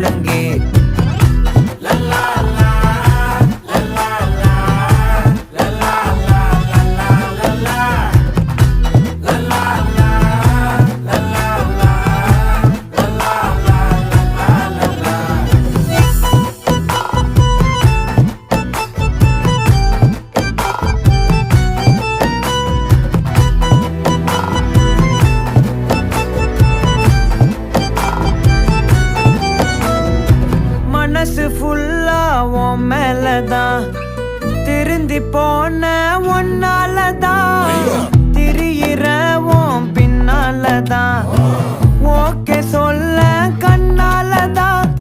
ஒழுங்கே மனசு ஃபுல்லா உன் மேலதான் திருந்தி போன ஒன்னாலதான் திரியிற உன் பின்னாலதான் ஓகே சொல்ல